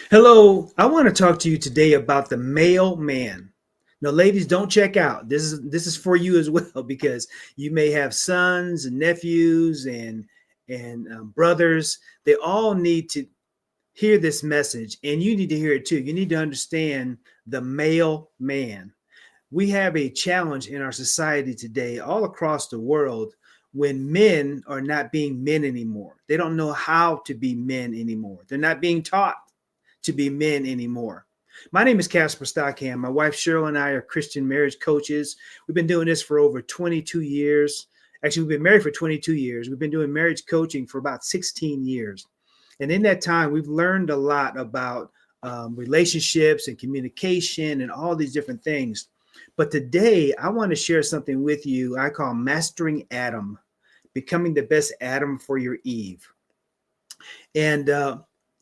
Hello, I want to talk to you today about the male man. Now, ladies, don't check out. This is for you as well because you may have sons and nephews and brothers. They all need to hear this message, and you need to hear it too. You need to understand the male man. We have a challenge in our society today, all across the world, when men are not being men anymore. They don't know how to be men anymore. They're not being taught to be men anymore. My name is Casper Stockham. My wife Cheryl and I are Christian marriage coaches. We've been doing this for over 22 years. Actually, we've been married for 22 years. We've been doing marriage coaching for about 16 years. And in that time, we've learned a lot about relationships and communication and all these different things. But today, I want to share something with you I call Mastering Adam, becoming the best Adam for your Eve. And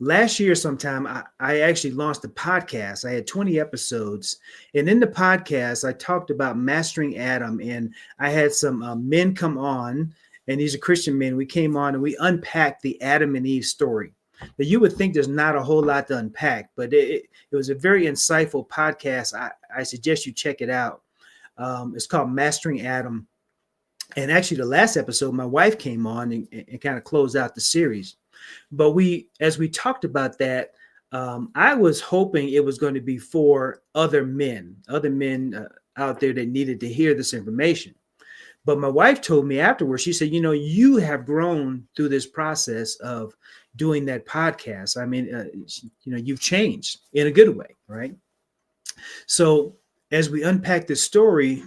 last year sometime, I actually launched a podcast. I had 20 episodes. And in the podcast, I talked about mastering Adam. And I had some men come on, and these are Christian men. We came on and we unpacked the Adam and Eve story. Now, you would think there's not a whole lot to unpack, but it was a very insightful podcast. I suggest you check it out. It's called Mastering Adam. And actually, the last episode, my wife came on and kind of closed out the series. But as we talked about that, I was hoping it was going to be for other men out there that needed to hear this information. But my wife told me afterwards, she said, you have grown through this process of doing that podcast. I mean, you've changed in a good way, right? So as we unpack this story,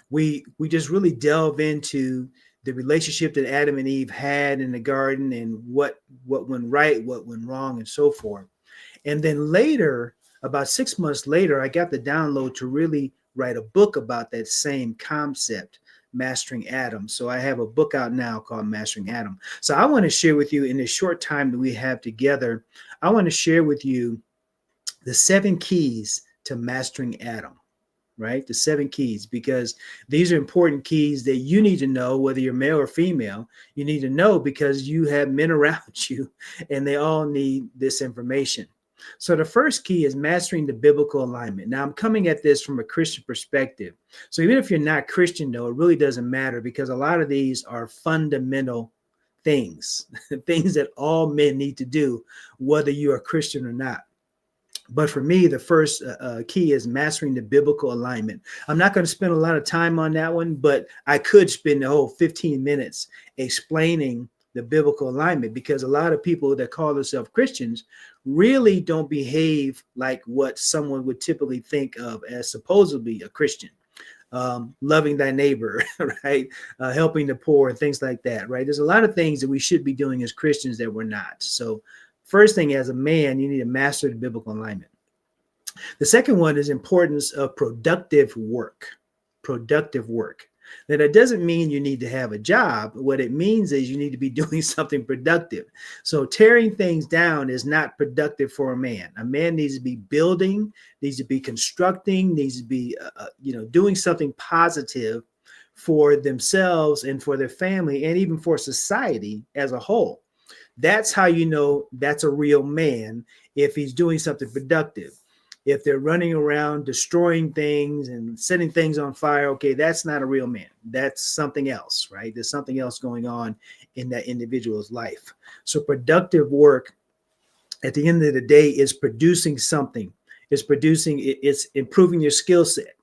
we just really delve into the relationship that Adam and Eve had in the garden and what went right, what went wrong, and so forth. And then later, about 6 months later, I got the download to really write a book about that same concept, Mastering Adam. So I have a book out now called Mastering Adam. So I want to share with you in this short time that we have together, I want to share with you the 7 keys to mastering Adam. Right? The 7 keys, because these are important keys that you need to know, whether you're male or female. You need to know because you have men around you and they all need this information. So the first key is mastering the biblical alignment. Now, I'm coming at this from a Christian perspective. So even if you're not Christian, though, it really doesn't matter because a lot of these are fundamental things, things that all men need to do, whether you are Christian or not. But for me, the first key is mastering the biblical alignment. I'm not going to spend a lot of time on that one, but I could spend the whole 15 minutes explaining the biblical alignment because a lot of people that call themselves Christians really don't behave like what someone would typically think of as supposedly a Christian. Loving thy neighbor, right? Helping the poor and things like that, right? There's a lot of things that we should be doing as Christians that we're not. So first thing, as a man, you need to master the biblical alignment. The second one is importance of productive work. Productive work. Now, that doesn't mean you need to have a job. What it means is you need to be doing something productive. So tearing things down is not productive for a man. A man needs to be building, needs to be constructing, needs to be, doing something positive for themselves and for their family and even for society as a whole. That's how you know that's a real man if he's doing something productive. If they're running around destroying things and setting things on fire, okay, that's not a real man. That's something else, right? There's something else going on in that individual's life. So productive work at the end of the day is producing something. It's improving your skill set.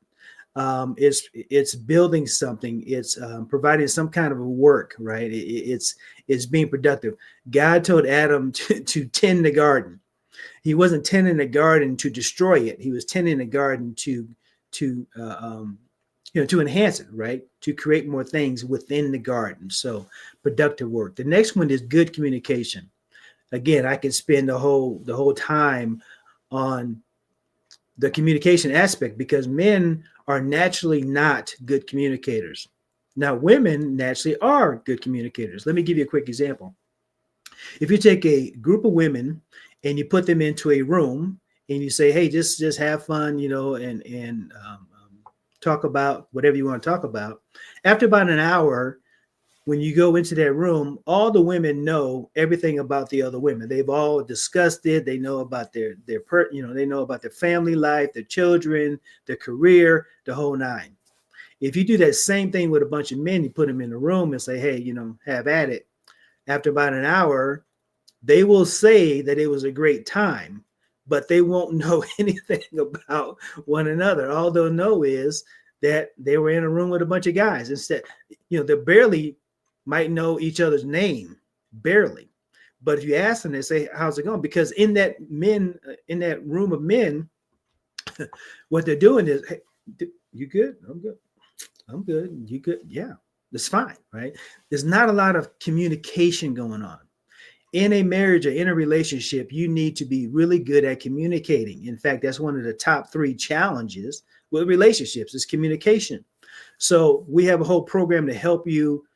It's building something. It's providing some kind of a work, right? It's being productive. God told Adam to tend the garden. He wasn't tending the garden to destroy it. He was tending the garden to enhance it, right? To create more things within the garden. So productive work. The next one is good communication. Again, I could spend the whole time on the communication aspect because men are naturally not good communicators. Now, women naturally are good communicators. Let me give you a quick example. If you take a group of women and you put them into a room and you say, hey, just have fun, and talk about whatever you want to talk about. After about an hour, when you go into that room, all the women know everything about the other women. They've all discussed it. They know about they know about their family life, their children, their career, the whole nine. If you do that same thing with a bunch of men, you put them in a room and say, hey, have at it. After about an hour, they will say that it was a great time, but they won't know anything about one another. All they'll know is that they were in a room with a bunch of guys. Instead, they barely might know each other's name, barely. But if you ask them, they say, how's it going? Because in that room of men, what they're doing is, hey, you good? I'm good. I'm good. You good? Yeah, that's fine, right? There's not a lot of communication going on. In a marriage or in a relationship, you need to be really good at communicating. In fact, that's one of the top 3 challenges with relationships is communication. So we have a whole program to help you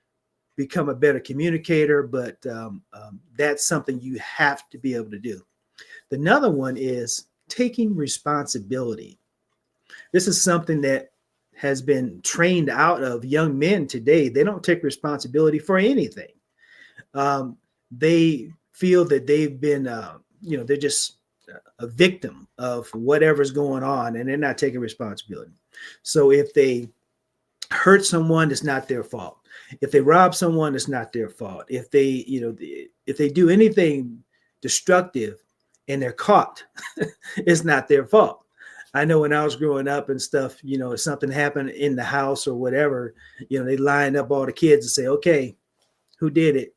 become a better communicator, but that's something you have to be able to do. Another one is taking responsibility. This is something that has been trained out of young men today. They don't take responsibility for anything. They feel that they've been, they're just a victim of whatever's going on, and they're not taking responsibility. So if they hurt someone, it's not their fault. If they rob someone, it's not their fault. If they do anything destructive and they're caught, it's not their fault. I know when I was growing up and stuff, if something happened in the house or whatever, they line up all the kids and say, okay, who did it?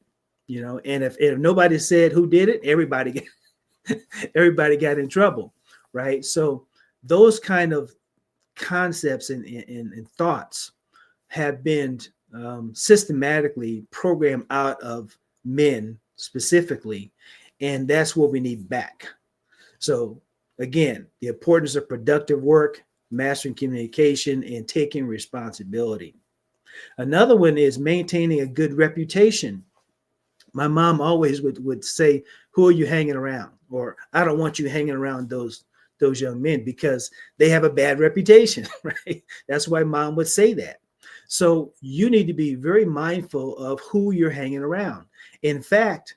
And if nobody said who did it, everybody got in trouble, right? So those kind of concepts and thoughts have been systematically programmed out of men specifically, and that's what we need back. So again, the importance of productive work, mastering communication, and taking responsibility. Another one is maintaining a good reputation. My mom always would say, who are you hanging around? Or I don't want you hanging around those young men because they have a bad reputation, right? That's why mom would say that. So you need to be very mindful of who you're hanging around. In fact,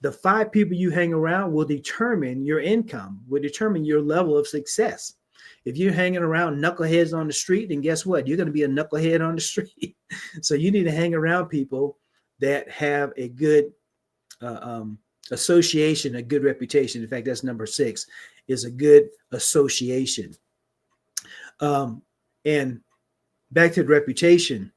the 5 people you hang around will determine your income, will determine your level of success. If you're hanging around knuckleheads on the street, then guess what? You're going to be a knucklehead on the street. So you need to hang around people that have a good association, a good reputation. In fact, that's number 6, is a good association. And back to the reputation.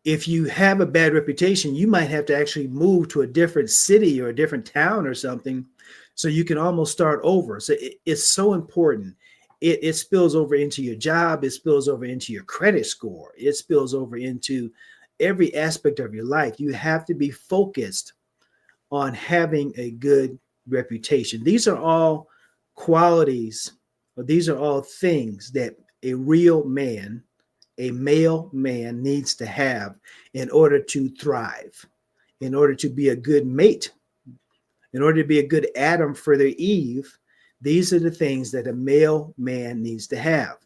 If you have a bad reputation, you might have to actually move to a different city or a different town or something so you can almost start over. So it's so important. It spills over into your job. It spills over into your credit score. It spills over into every aspect of your life. You have to be focused on having a good reputation. These are all qualities, or these are all things that a real man, a male man, needs to have in order to thrive, in order to be a good mate, in order to be a good Adam for their Eve. These are the things that a male man needs to have.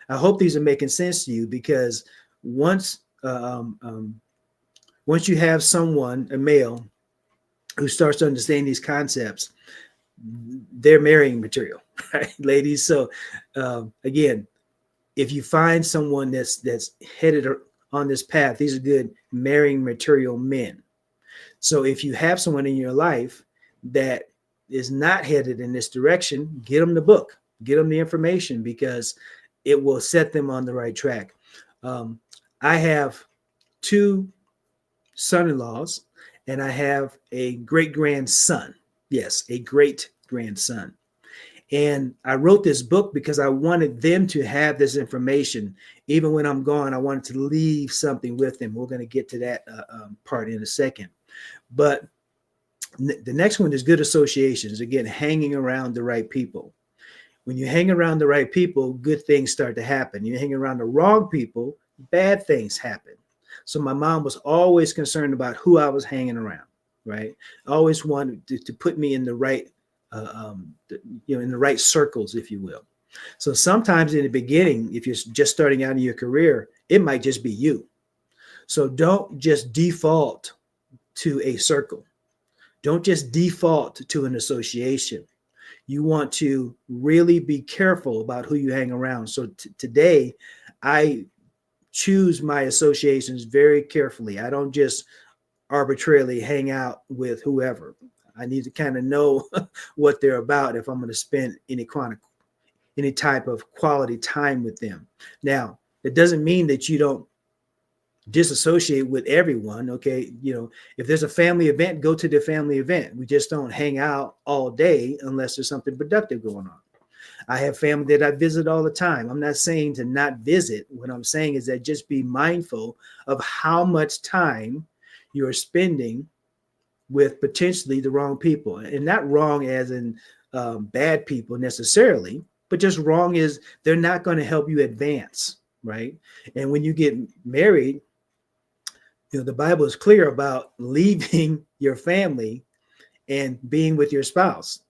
I hope these are making sense to you, because once you have someone, a male, who starts to understand these concepts, they're marrying material, right, ladies? So again, if you find someone that's headed on this path, these are good marrying material men. So if you have someone in your life that is not headed in this direction, get them the book, get them the information, because it will set them on the right track. I have 2 son-in-laws, and I have a great-grandson. Yes, a great-grandson. And I wrote this book because I wanted them to have this information. Even when I'm gone, I wanted to leave something with them. We're going to get to that part in a second. But the next one is good associations. Again, hanging around the right people. When you hang around the right people, good things start to happen. You hang around the wrong people, bad things happen. So my mom was always concerned about who I was hanging around, right? Always wanted to put me in the right, in the right circles, if you will. So sometimes in the beginning, if you're just starting out in your career, it might just be you. So don't just default to a circle. Don't just default to an association. You want to really be careful about who you hang around. So today, I choose my associations very carefully. I don't just arbitrarily hang out with whoever. I need to kind of know what they're about if I'm going to spend any type of quality time with them. Now, it doesn't mean that you don't disassociate with everyone. Okay, if there's a family event, go to the family event. We just don't hang out all day unless there's something productive going on. I have family that I visit all the time. I'm not saying to not visit. What I'm saying is that just be mindful of how much time you're spending with potentially the wrong people, and not wrong as in bad people necessarily, but just wrong is they're not going to help you advance, right? And when you get married, the Bible is clear about leaving your family and being with your spouse.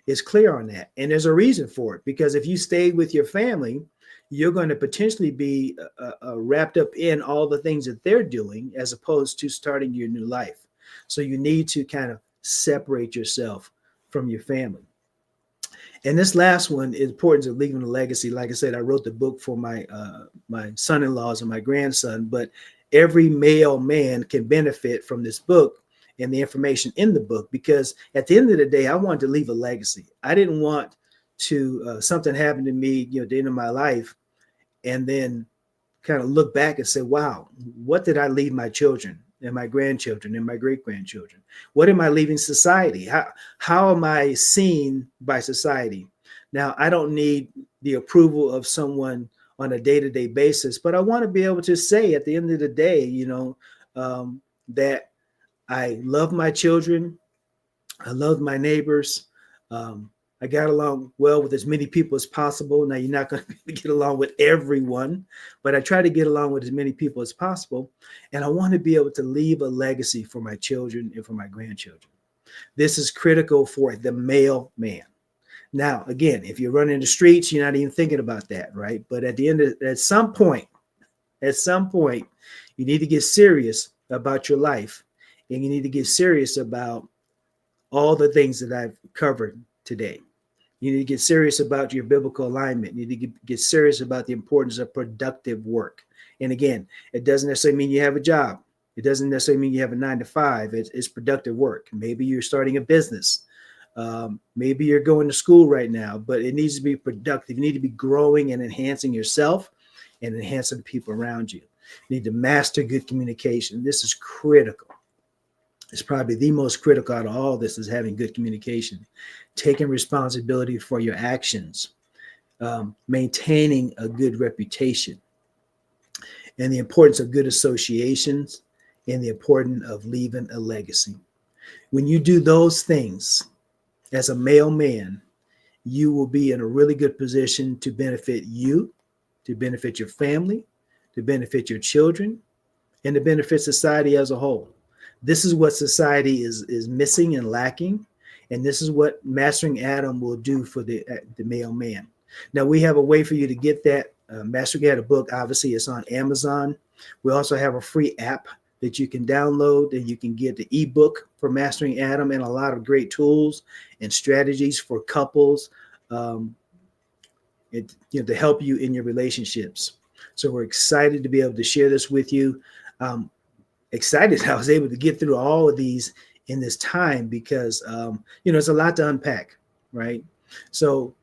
It's clear on that. And there's a reason for it, because if you stay with your family, you're going to potentially be wrapped up in all the things that they're doing as opposed to starting your new life. So you need to kind of separate yourself from your family. And this last one is importance of leaving a legacy. Like I said, I wrote the book for my son-in-laws and my grandson, but every male man can benefit from this book and the information in the book, because at the end of the day, I wanted to leave a legacy. I didn't want to something happen to me, at the end of my life, and then kind of look back and say, wow, what did I leave my children and my grandchildren and my great-grandchildren? What am I leaving society? How am I seen by society? Now, I don't need the approval of someone on a day-to-day basis, but I want to be able to say at the end of the day, that I love my children. I love my neighbors. I got along well with as many people as possible. Now, you're not going to get along with everyone, but I try to get along with as many people as possible. And I want to be able to leave a legacy for my children and for my grandchildren. This is critical for the male man. Now, again, if you're running the streets, you're not even thinking about that, right? But at some point, you need to get serious about your life, and you need to get serious about all the things that I've covered today. You need to get serious about your biblical alignment. You need to get serious about the importance of productive work. And again, it doesn't necessarily mean you have a job. It doesn't necessarily mean you have a 9-to-5. It's productive work. Maybe you're starting a business. Maybe you're going to school right now, but it needs to be productive. You need to be growing and enhancing yourself and enhancing the people around you. You need to master good communication. This is critical. It's probably the most critical out of all this, is having good communication, taking responsibility for your actions, maintaining a good reputation, and the importance of good associations, and the importance of leaving a legacy. When you do those things as a male man, you will be in a really good position to benefit you, to benefit your family, to benefit your children, and to benefit society as a whole. This is what society is missing and lacking, and this is what Mastering Adam will do for the male man. Now, we have a way for you to get that. Mastering Adam book, obviously, it's on Amazon. We also have a free app that you can download, and you can get the ebook for Mastering Adam and a lot of great tools and strategies for couples, to help you in your relationships. So we're excited to be able to share this with you. Excited I was able to get through all of these in this time, because it's a lot to unpack, right? So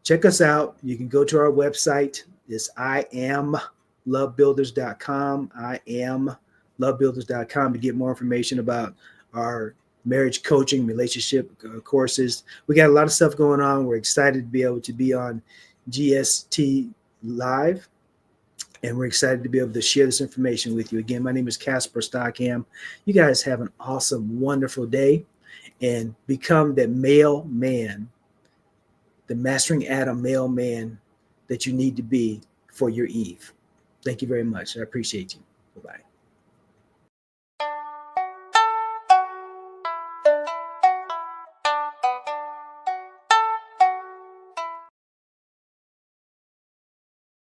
check us out. You can go to our website. It's IAMLoveBuilders.com. IAMLoveBuilders.com to get more information about our marriage coaching, relationship courses. We got a lot of stuff going on. We're excited to be able to be on GST Live. And we're excited to be able to share this information with you. Again, my name is Casper Stockham. You guys have an awesome, wonderful day, and become the male man, the Mastering Adam male man that you need to be for your Eve. Thank you very much. I appreciate you. Bye-bye.